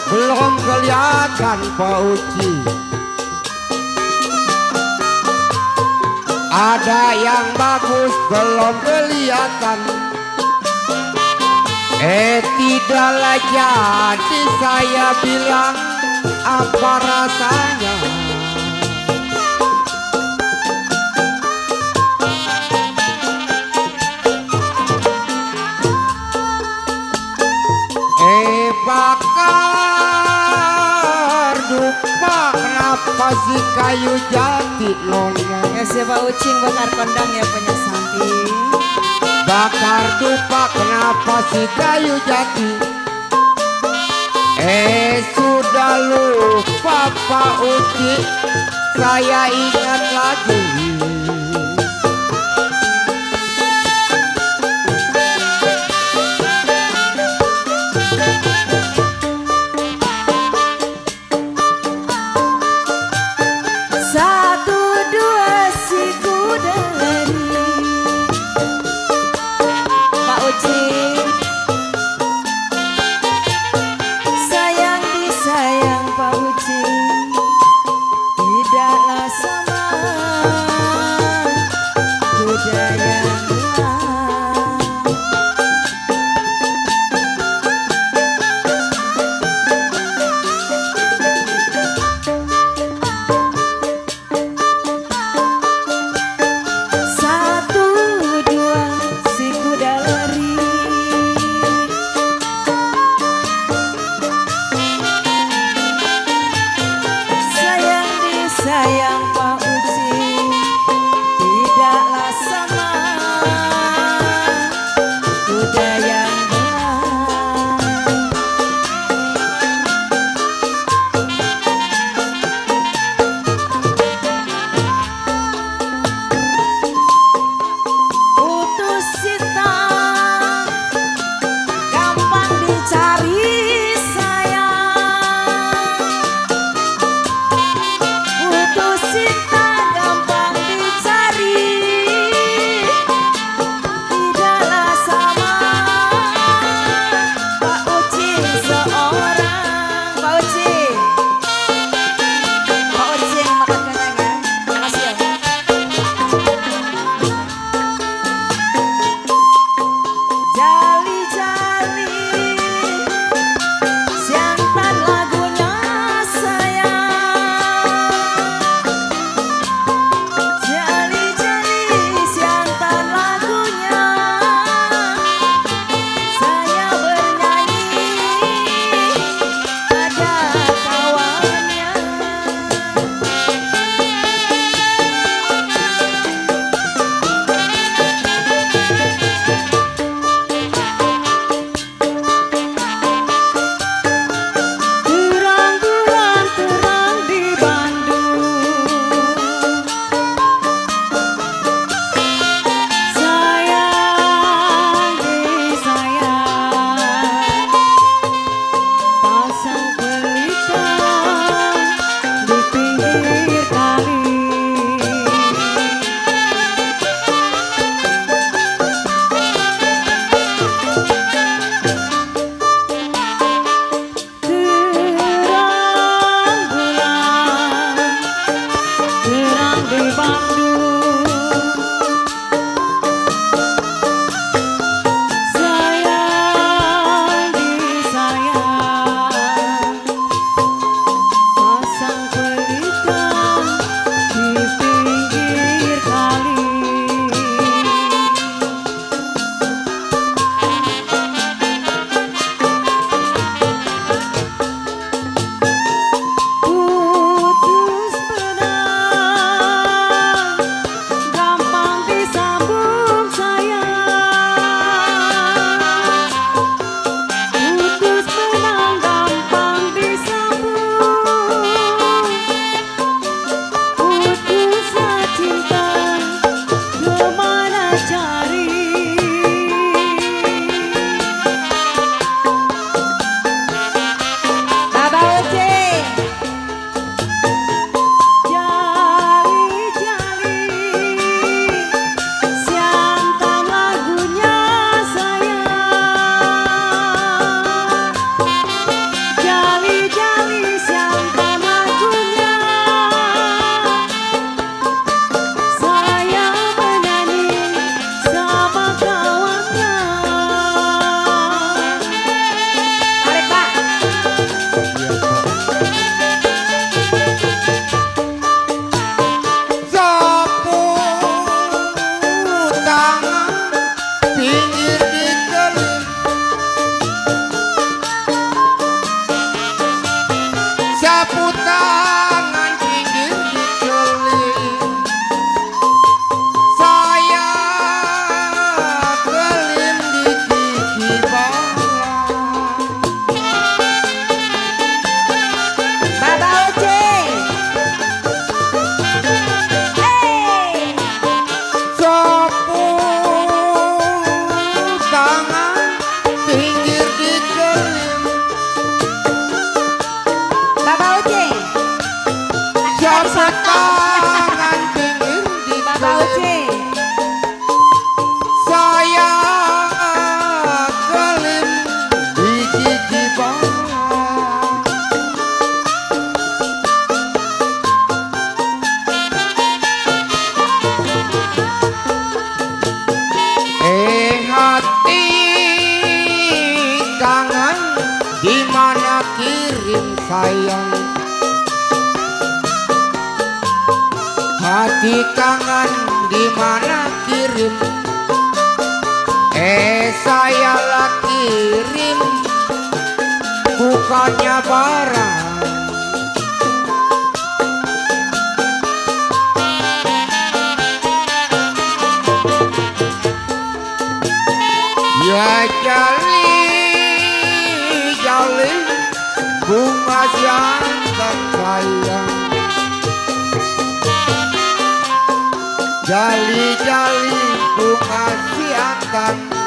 belum kelihatan Pak Uci. Ada yang bagus belum kelihatan. Tidaklah jadi saya bilang apa rasanya. Bakar dupa kenapa si kayu jati nona. Ya siapa ucing bakar kondang ya punya samping. Bakar dupa kenapa si kayu jati. Sudah lupa Pak Uci, saya ingat lagi. Satu dua si kuda lari. Pak Ucing sayang disayang Pak Ucing, tidaklah sama kuda yang hilang. Satu dua si kuda lari. Sayang disayang Pak Ucing, tidaklah sama kuda yang hilang. Putus cinta gampang dicari sayang. Putus cinta gampang dicari, tidaklah sama Pak Ucing seorang. Pak Ucing, Pak Ucing makan kenyang ya. Makasih ya. Jali-jali siantan lagunya sayang. Jali-jali siantan lagunya saya bernyanyi. kirim sayang, hati kangen di mana kirim. Saya lah kirim, bukannya barang. Ya jali, jali, bunga jantan sayang. Jali, jali, bunga jantan.